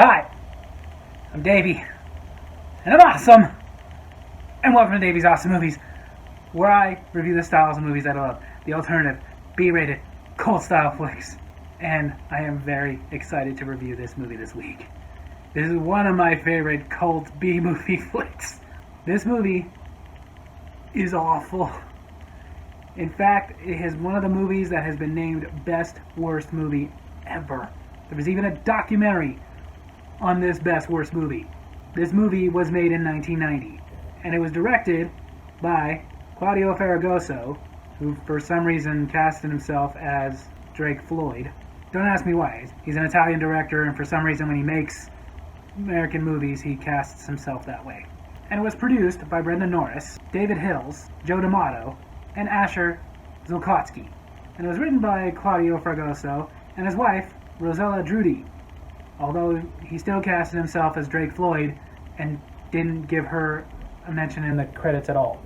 Hi, I'm Davy, and I'm awesome, and welcome to Davy's Awesome Movies, where I review the styles of movies that I love, the alternative, B-rated, cult-style flicks, and I am very excited to review this movie this week. This is one of my favorite cult B-movie flicks. This movie is awful. In fact, it is one of the movies that has been named Best Worst Movie Ever. There was even a documentary on this Best Worst Movie. This movie was made in 1990, and it was directed by Claudio Ferragoso, who for some reason casted himself as Drake Floyd. Don't ask me why. He's an Italian director, and for some reason when he makes American movies, he casts himself that way. And it was produced by Brendan Norris, David Hills, Joe D'Amato, and Asher Zulkotsky. And it was written by Claudio Ferragoso and his wife, Rosella Drudy, although he still casted himself as Drake Floyd and didn't give her a mention in the credits at all.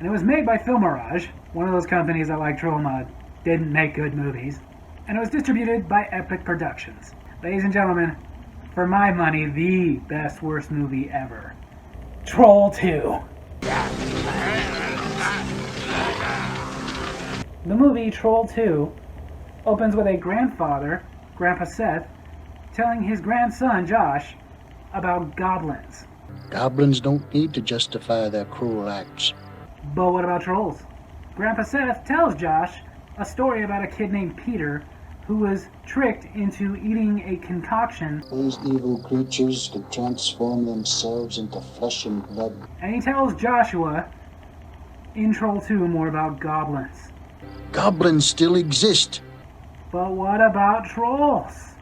And it was made by Filmirage, one of those companies that, like Troma, didn't make good movies. And it was distributed by Epic Productions. Ladies and gentlemen, for my money, the best worst movie ever. Troll 2. The movie Troll 2 opens with a grandfather, Grandpa Seth, telling his grandson, Josh, about goblins. Goblins don't need to justify their cruel acts. But what about trolls? Grandpa Seth tells Josh a story about a kid named Peter who was tricked into eating a concoction. These evil creatures can transform themselves into flesh and blood. And he tells Joshua in Troll 2 more about goblins. Goblins still exist. But what about trolls?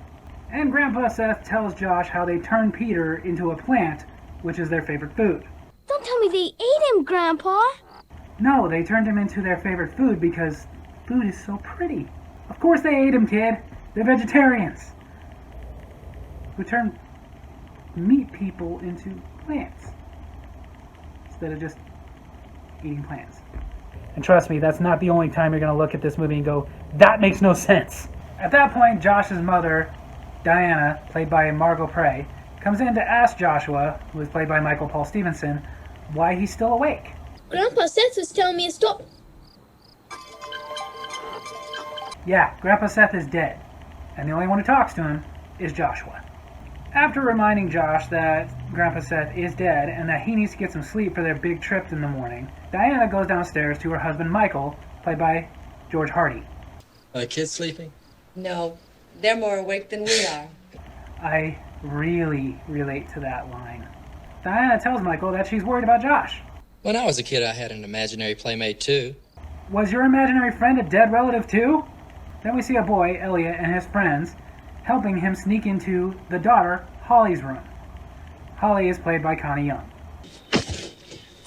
And Grandpa Seth tells Josh how they turned Peter into a plant, which is their favorite food. Don't tell me they ate him, Grandpa. No, they turned him into their favorite food because food is so pretty. Of course they ate him, kid. They're vegetarians who turn meat people into plants instead of just eating plants. And trust me, that's not the only time you're going to look at this movie and go, that makes no sense. At that point, Josh's mother, Diana, played by Margot Prey, comes in to ask Joshua, who is played by Michael Paul Stevenson, why he's still awake. Grandpa Seth was telling me to stop. Yeah, Grandpa Seth is dead, and the only one who talks to him is Joshua. After reminding Josh that Grandpa Seth is dead and that he needs to get some sleep for their big trip in the morning, Diana goes downstairs to her husband Michael, played by George Hardy. Are the kids sleeping? No, they're more awake than we are. I really relate to that line. Diana tells Michael that she's worried about Josh. When I was a kid, I had an imaginary playmate too. Was your imaginary friend a dead relative too? Then we see a boy, Elliot, and his friends helping him sneak into the daughter, Holly's room. Holly is played by Connie Young.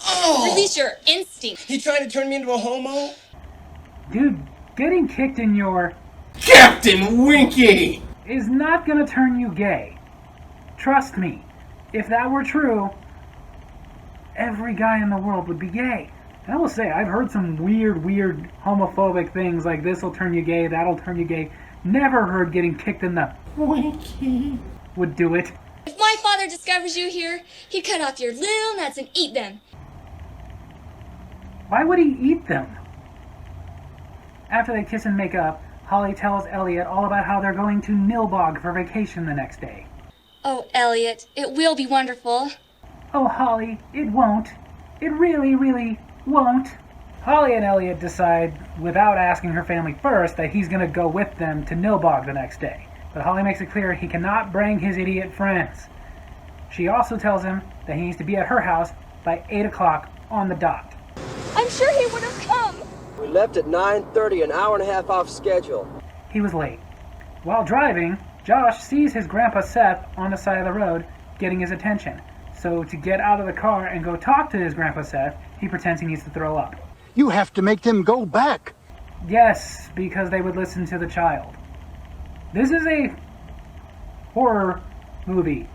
Oh! Release your instinct. He trying to turn me into a homo? Dude, getting kicked in your Captain Winky! is not gonna turn you gay. Trust me, if that were true, every guy in the world would be gay. And I will say, I've heard some weird homophobic things like this'll turn you gay, that'll turn you gay. Never heard getting kicked in the Winky would do it. If my father discovers you here, he'd cut off your little nuts and eat them. Why would he eat them? After they kiss and make up, Holly tells Elliot all about how they're going to Nilbog for vacation the next day. Oh, Elliot, it will be wonderful. Oh, Holly, it won't. It really won't. Holly and Elliot decide, without asking her family first, that he's going to go with them to Nilbog the next day. But Holly makes it clear he cannot bring his idiot friends. She also tells him that he needs to be at her house by 8 o'clock on the dot. I'm sure he would have come. We left at 9:30, an hour and a half off schedule. He was late. While driving, Josh sees his grandpa Seth on the side of the road getting his attention. So to get out of the car and go talk to his grandpa Seth, he pretends he needs to throw up. You have to make them go back. Yes, because they would listen to the child. This is a horror movie.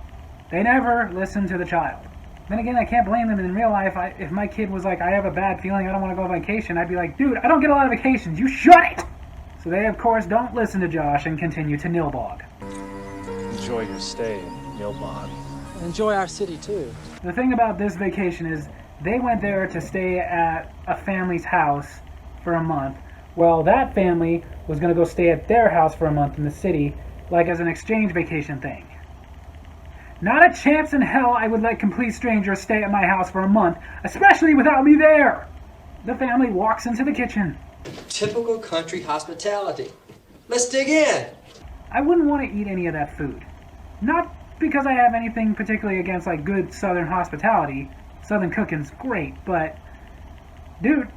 They never listen to the child. Then again, I can't blame them. In real life, if my kid was like, I have a bad feeling, I don't want to go on vacation, I'd be like, dude, I don't get a lot of vacations, you shut it! So they, of course, don't listen to Josh and continue to Nilbog. enjoy your stay in Nilbog. Enjoy our city too. The thing about this vacation is they went there to stay at a family's house for a month. Well, that family was going to go stay at their house for a month in the city, like as an exchange vacation thing. Not a chance in hell I would let complete strangers stay at my house for a month, especially without me there. The family walks into the kitchen. Typical country hospitality. Let's dig in. I wouldn't want to eat any of that food. Not because I have anything particularly against like good southern hospitality. Southern cooking's great, but dude,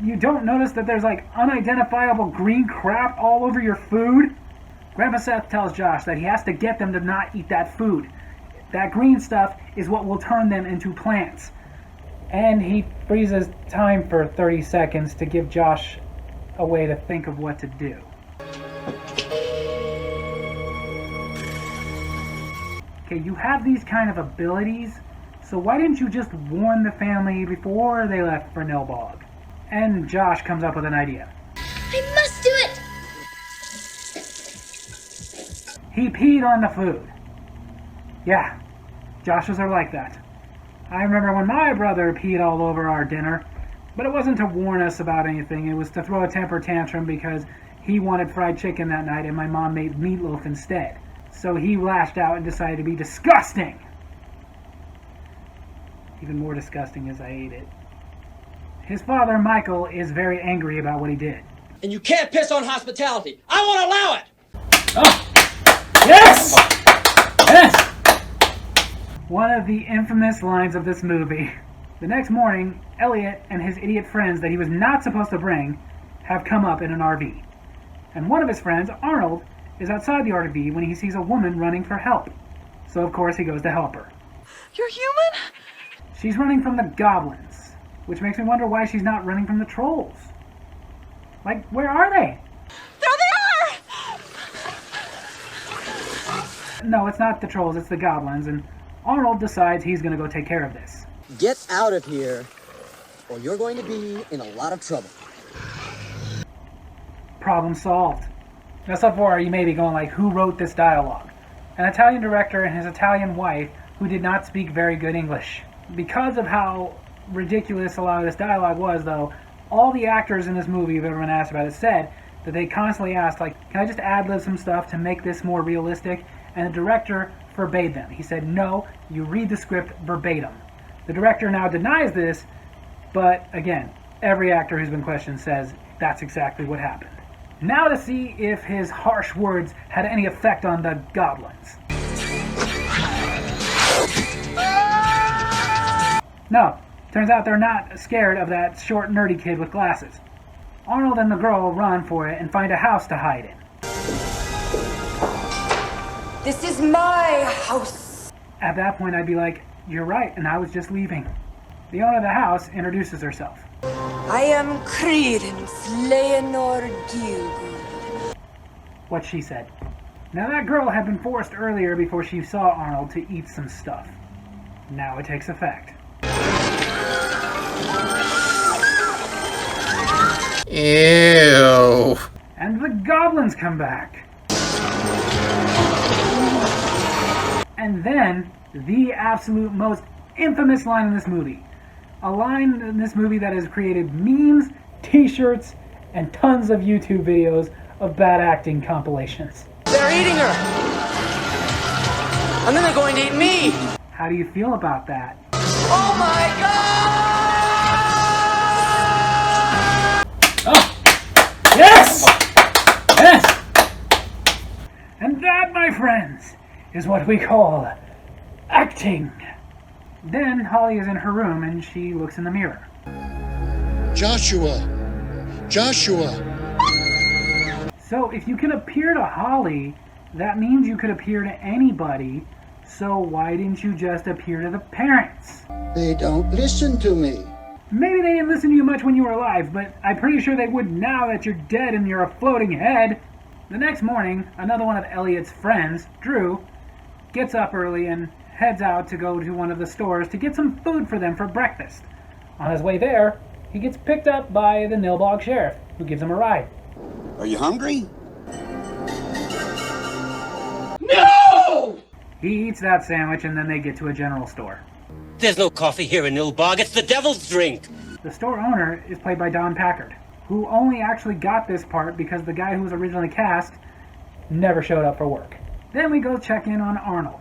you don't notice that there's like unidentifiable green crap all over your food? Grandpa Seth tells Josh that he has to get them to not eat that food. That green stuff is what will turn them into plants. And he freezes time for 30 seconds to give Josh a way to think of what to do. Okay, you have these kind of abilities, so why didn't you just warn the family before they left for Nilbog? And Josh comes up with an idea. I must do it! He peed on the food. Yeah, Joshes are like that. I remember when my brother peed all over our dinner, but it wasn't to warn us about anything. It was to throw a temper tantrum because he wanted fried chicken that night and my mom made meatloaf instead. So he lashed out and decided to be disgusting. Even more disgusting as I ate it. His father, Michael, is very angry about what he did. And you can't piss on hospitality. I won't allow it! Oh! Yes! Yes! One of the infamous lines of this movie. The next morning, Elliot and his idiot friends that he was not supposed to bring have come up in an RV. And one of his friends, Arnold, is outside the RV when he sees a woman running for help. So of course he goes to help her. You're human? She's running from the goblins, which makes me wonder why she's not running from the trolls. Like, where are they? There they are! No, it's not the trolls, it's the goblins, and Arnold decides he's gonna go take care of this. Get out of here, or you're going to be in a lot of trouble. Problem solved. Now so far you may be going like, who wrote this dialogue? An Italian director and his Italian wife who did not speak very good English. Because of how ridiculous a lot of this dialogue was though, all the actors in this movie, if everyone asked about it, said that they constantly asked like, can I just ad-lib some stuff to make this more realistic? And the director forbade them. He said, no, you read the script verbatim. The director now denies this, but again, every actor who's been questioned says that's exactly what happened. Now to see if his harsh words had any effect on the goblins. No, turns out they're not scared of that short nerdy kid with glasses. Arnold and the girl run for it and find a house to hide in. This is my house. At that point I'd be like, you're right, and I was just leaving. The owner of the house introduces herself. I am Credence Leonor Gielgud. What she said. Now that girl had been forced earlier before she saw Arnold to eat some stuff. Now it takes effect. Ew. And the goblins come back. And then, the absolute most infamous line in this movie. A line in this movie that has created memes, t-shirts, and tons of YouTube videos of bad acting compilations. They're eating her. And then they're going to eat me. How do you feel about that? Oh my God! Oh! Yes! Yes! And that, my friends, is what we call acting. Then Holly is in her room and she looks in the mirror. Joshua! So if you can appear to Holly, that means you could appear to anybody. So why didn't you just appear to the parents? They don't listen to me. Maybe they didn't listen to you much when you were alive, but I'm pretty sure they would now that you're dead and you're a floating head. The next morning, another one of Elliot's friends, Drew, gets up early and heads out to go to one of the stores to get some food for them for breakfast. On his way there, he gets picked up by the Nilbog sheriff, who gives him a ride. Are you hungry? No! He eats that sandwich and then they get to a general store. There's no coffee here in Nilbog. It's the devil's drink. The store owner is played by Don Packard, who only actually got this part because the guy who was originally cast never showed up for work. Then we go check in on Arnold.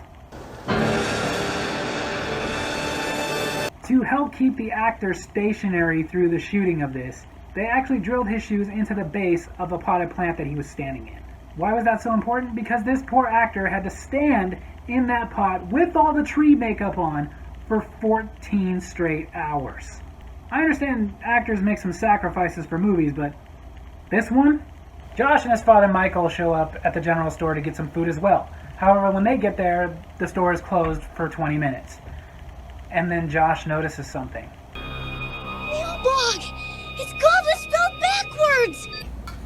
To help keep the actor stationary through the shooting of this, they actually drilled his shoes into the base of a potted plant that he was standing in. Why was that so important? Because this poor actor had to stand in that pot with all the tree makeup on for 14 straight hours. I understand actors make some sacrifices for movies, but this one? Josh and his father Michael show up at the general store to get some food as well. However, when they get there, the store is closed for 20 minutes. And then Josh notices something. Nilbog! It's Goblin spelled backwards!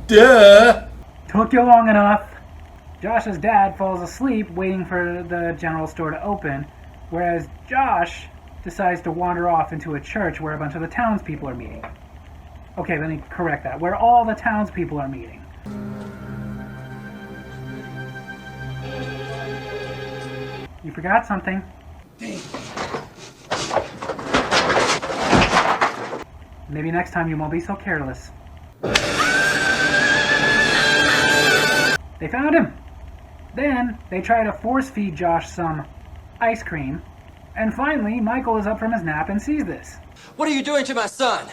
Duh! Took you long enough. Josh's dad falls asleep waiting for the general store to open, whereas Josh decides to wander off into a church where a bunch of the townspeople are meeting. Okay, let me correct that. Where all the townspeople are meeting. You forgot something. Maybe next time you won't be so careless. They found him. Then they try to force feed Josh some ice cream. And finally, Michael is up from his nap and sees this. What are you doing to my son?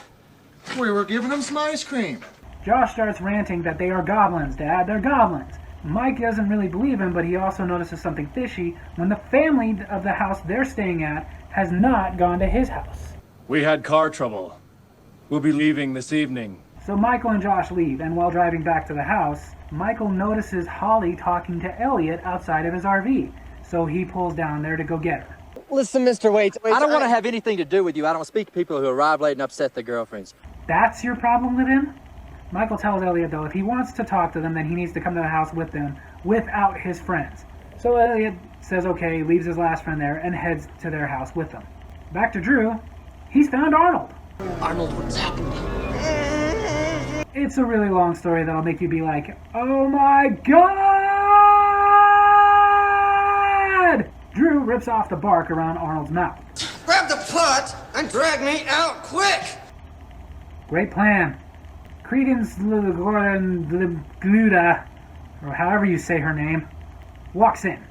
We were giving him some ice cream. Josh starts ranting that they are goblins, Dad, they're goblins. Mike doesn't really believe him, but he also notices something fishy when the family of the house they're staying at has not gone to his house. We had car trouble. We'll be leaving this evening. So Michael and Josh leave, and while driving back to the house, Michael notices Holly talking to Elliot outside of his RV. So he pulls down there to go get her. Listen, Mr. Waits, I don't want to have anything to do with you. I don't speak to people who arrive late and upset their girlfriends. That's your problem with him? Michael tells Elliot, though, if he wants to talk to them, then he needs to come to the house with them, without his friends. So Elliot says okay, leaves his last friend there, and heads to their house with them. Back to Drew, he's found Arnold. Arnold, what's happened? It's a really long story that'll make you be like, oh my god! Drew rips off the bark around Arnold's mouth. Grab the pot and drag me out quick! Great plan. Credence Gluda, or however you say her name, walks in.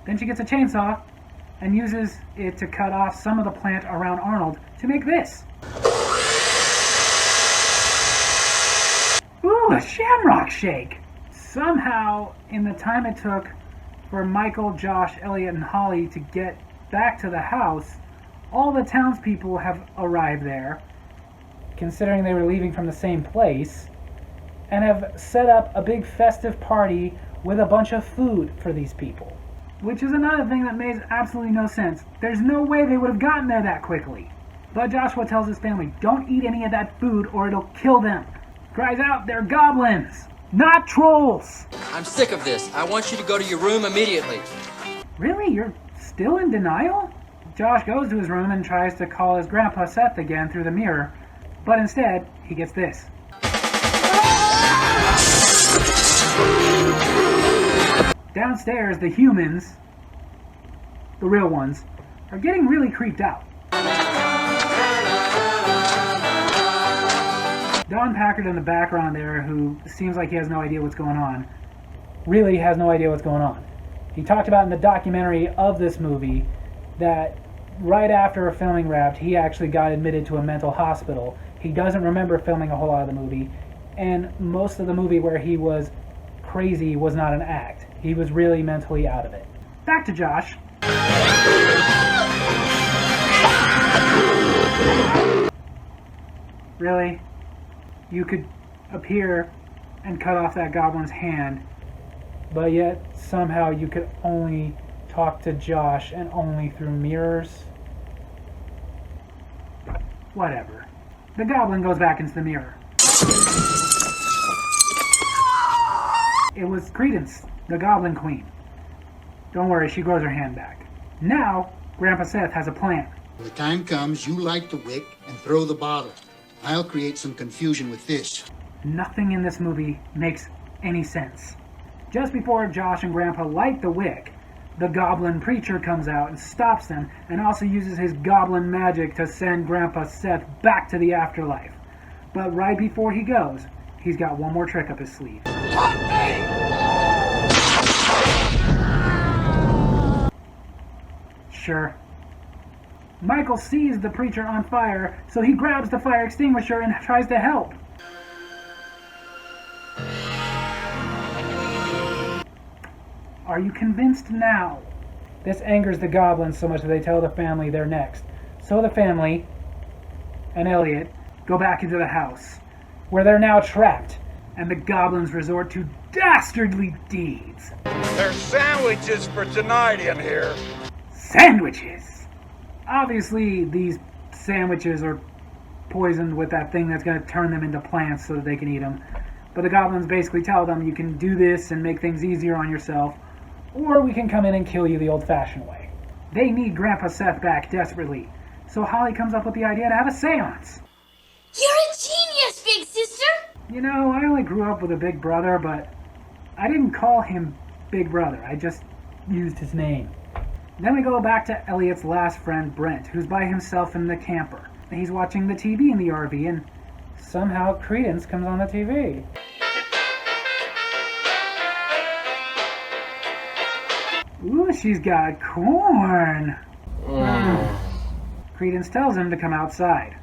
Then she gets a chainsaw and uses it to cut off some of the plant around Arnold to make this. Ooh, a shamrock shake! Somehow, in the time it took for Michael, Josh, Elliot, and Holly to get back to the house, all the townspeople have arrived there, considering they were leaving from the same place, and have set up a big festive party with a bunch of food for these people. Which is another thing that makes absolutely no sense. There's no way they would have gotten there that quickly. But Joshua tells his family, don't eat any of that food or it'll kill them. Cries out, they're goblins, not trolls. I'm sick of this. I want you to go to your room immediately. Really? You're still in denial? Josh goes to his room and tries to call his grandpa Seth again through the mirror, but instead, he gets this. Downstairs, the humans, the real ones, are getting really creeped out. Don Packard in the background there, who seems like he has no idea what's going on, really has no idea what's going on. He talked about in the documentary of this movie that right after filming wrapped, he actually got admitted to a mental hospital. He doesn't remember filming a whole lot of the movie, and most of the movie where he was crazy was not an act. He was really mentally out of it. Back to Josh. Really? You could appear and cut off that goblin's hand, but yet somehow you could only talk to Josh and only through mirrors? Whatever. The goblin goes back into the mirror. It was Credence, the Goblin Queen. Don't worry, she grows her hand back. Now, Grandpa Seth has a plan. When the time comes, you light the wick and throw the bottle. I'll create some confusion with this. Nothing in this movie makes any sense. Just before Josh and Grandpa light the wick, the goblin preacher comes out and stops them, and also uses his goblin magic to send Grandpa Seth back to the afterlife. But right before he goes, he's got one more trick up his sleeve. Sure. Michael sees the preacher on fire, so he grabs the fire extinguisher and tries to help. Are you convinced now? This angers the goblins so much that they tell the family they're next. So the family and Elliot go back into the house, where they're now trapped, and the goblins resort to dastardly deeds. There's sandwiches for tonight in here. Sandwiches! Obviously, these sandwiches are poisoned with that thing that's going to turn them into plants so that they can eat them. But the goblins basically tell them you can do this and make things easier on yourself, or we can come in and kill you the old-fashioned way. They need Grandpa Seth back desperately, so Holly comes up with the idea to have a seance. You're a genius, big sister! You know, I only grew up with a big brother, but I didn't call him Big Brother. I just used his name. Then we go back to Elliot's last friend, Brent, who's by himself in the camper. He's watching the TV in the RV, and somehow Credence comes on the TV. Ooh, she's got corn. Credence tells him to come outside.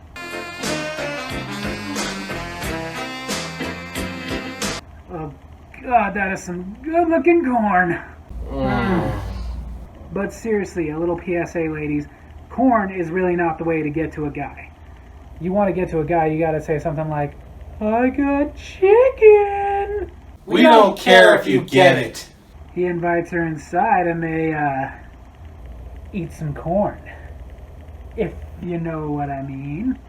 Oh, God, that is some good-looking corn. But seriously, a little PSA, ladies. Corn is really not the way to get to a guy. You want to get to a guy, you gotta say something like, I got chicken. We don't care if you get it. He invites her inside and they, eat some corn. If you know what I mean.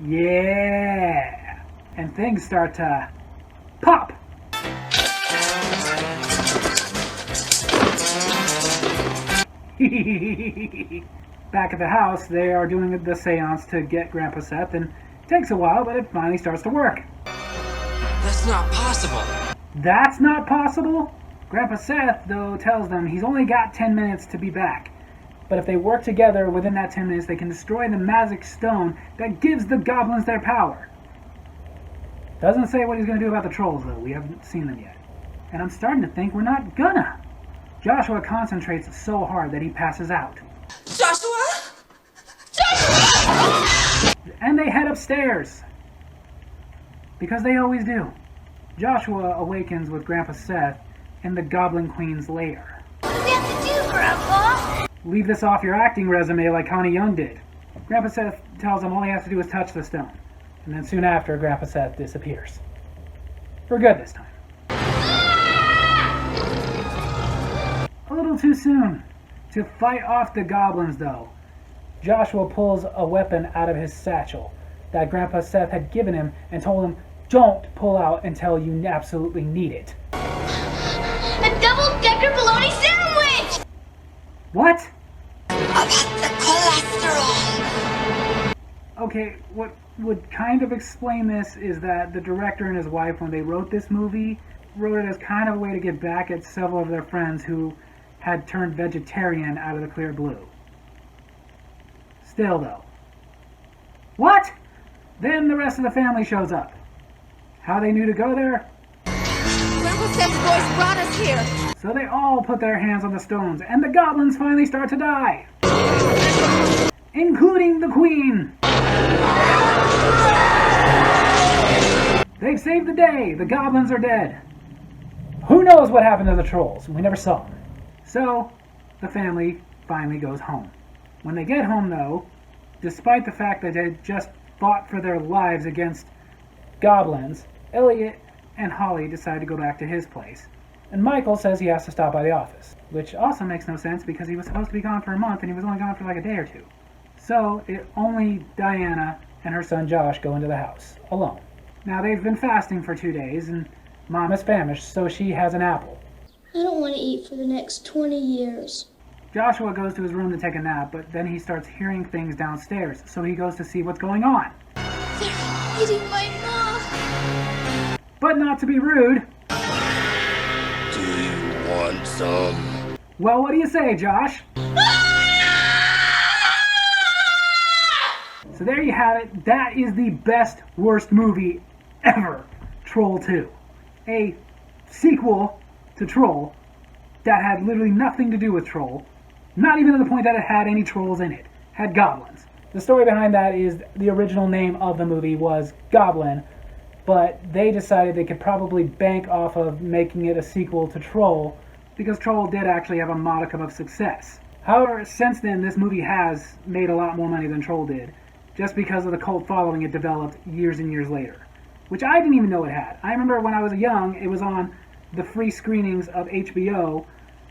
Yeah. And things start to pop. Back at the house, they are doing the seance to get Grandpa Seth, and it takes a while, but it finally starts to work. That's not possible. That's not possible? Grandpa Seth, though, tells them he's only got 10 minutes to be back. But if they work together within that 10 minutes, they can destroy the magic stone that gives the goblins their power. Doesn't say what he's going to do about the trolls, though. We haven't seen them yet. And I'm starting to think we're not gonna. Joshua concentrates so hard that he passes out. Joshua? Joshua! And they head upstairs. Because they always do. Joshua awakens with Grandpa Seth in the Goblin Queen's lair. What do you have to do, Grandpa? Leave this off your acting resume like Connie Young did. Grandpa Seth tells him all he has to do is touch the stone. And then soon after, Grandpa Seth disappears. For good this time. A little too soon. To fight off the goblins, though, Joshua pulls a weapon out of his satchel that Grandpa Seth had given him and told him, don't pull out until you absolutely need it. A double-decker bologna sandwich! What? About the cholesterol. Okay, what would kind of explain this is that the director and his wife, when they wrote this movie, wrote it as kind of a way to get back at several of their friends who had turned vegetarian out of the clear blue. Still, though. What? Then the rest of the family shows up. How they knew to go there? Grandpa Seth's voice brought us here. So they all put their hands on the stones, and the goblins finally start to die. Including the queen. They've saved the day. The goblins are dead. Who knows what happened to the trolls? We never saw them. So, the family finally goes home. When they get home, though, despite the fact that they just fought for their lives against goblins, Elliot and Holly decide to go back to his place. And Michael says he has to stop by the office, which also makes no sense because he was supposed to be gone for a month and he was only gone for like a day or two. So, only Diana and her son Josh go into the house, alone. Now, they've been fasting for 2 days, and Mom is famished, so she has an apple. I don't want to eat for the next 20 years. Joshua goes to his room to take a nap, but then he starts hearing things downstairs, so he goes to see what's going on. They're eating my mom. but not to be rude. Do you want some? Well, what do you say, Josh? So there you have it. That is the best, worst movie ever. Troll 2. A sequel to Troll that had literally nothing to do with Troll. Not even to the point that it had any trolls in it. Had goblins. The story behind that is the original name of the movie was Goblin, but they decided they could probably bank off of making it a sequel to Troll because Troll did actually have a modicum of success. However, since then, this movie has made a lot more money than Troll did, just because of the cult following it developed years and years later, which I didn't even know it had. I remember when I was young, it was on the free screenings of HBO,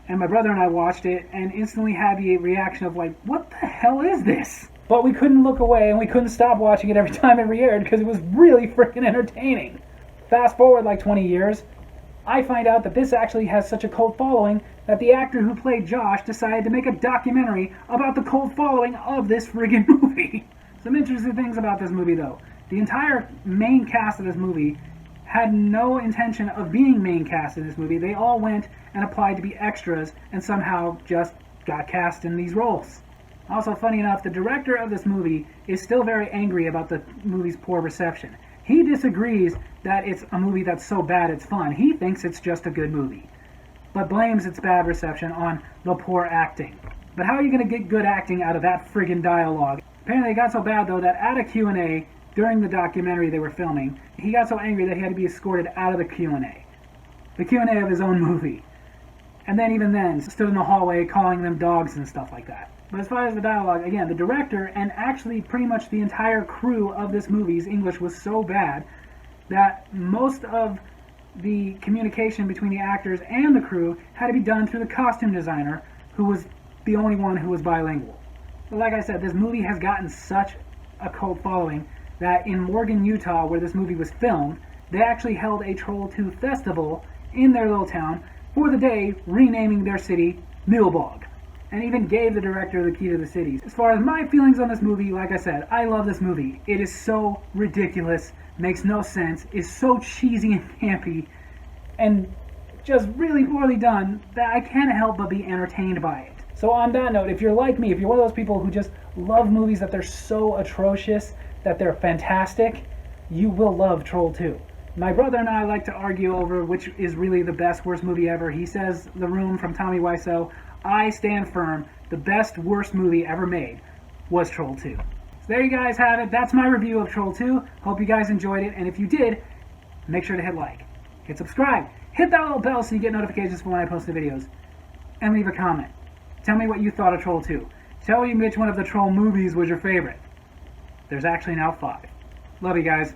and my brother and I watched it and instantly had the reaction of like, what the hell is this? But we couldn't look away and we couldn't stop watching it every time it re-aired because it was really freaking entertaining. Fast forward like 20 years, I find out that this actually has such a cult following that the actor who played Josh decided to make a documentary about the cult following of this friggin' movie. Some interesting things about this movie though. The entire main cast of this movie had no intention of being main cast in this movie. They all went and applied to be extras and somehow just got cast in these roles. Also, funny enough, the director of this movie is still very angry about the movie's poor reception. He disagrees that it's a movie that's so bad it's fun. He thinks it's just a good movie, but blames its bad reception on the poor acting. But how are you going to get good acting out of that friggin' dialogue? Apparently it got so bad, though, that at a Q&A during the documentary they were filming, he got so angry that he had to be escorted out of the Q&A. The Q&A of his own movie. And then even then, stood in the hallway calling them dogs and stuff like that. But as far as the dialogue, again, the director and actually pretty much the entire crew of this movie's English was so bad that most of the communication between the actors and the crew had to be done through the costume designer, who was the only one who was bilingual. But like I said, this movie has gotten such a cult following that in Morgan, Utah, where this movie was filmed, they actually held a Troll 2 festival in their little town for the day, renaming their city Millbog, and even gave the director the key to the city. As far as my feelings on this movie, like I said, I love this movie. It is so ridiculous, makes no sense, is so cheesy and campy, and just really poorly done that I can't help but be entertained by it. So on that note, if you're like me, if you're one of those people who just love movies that they're so atrocious that they're fantastic, you will love Troll 2. My brother and I like to argue over which is really the best, worst movie ever. He says The Room from Tommy Wiseau. I stand firm. The best, worst movie ever made was Troll 2. So there you guys have it. That's my review of Troll 2. Hope you guys enjoyed it. And if you did, make sure to hit like, hit subscribe, hit that little bell so you get notifications for when I post the videos, and leave a comment. Tell me what you thought of Troll 2. Tell me which one of the Troll movies was your favorite. There's actually now 5. Love you guys.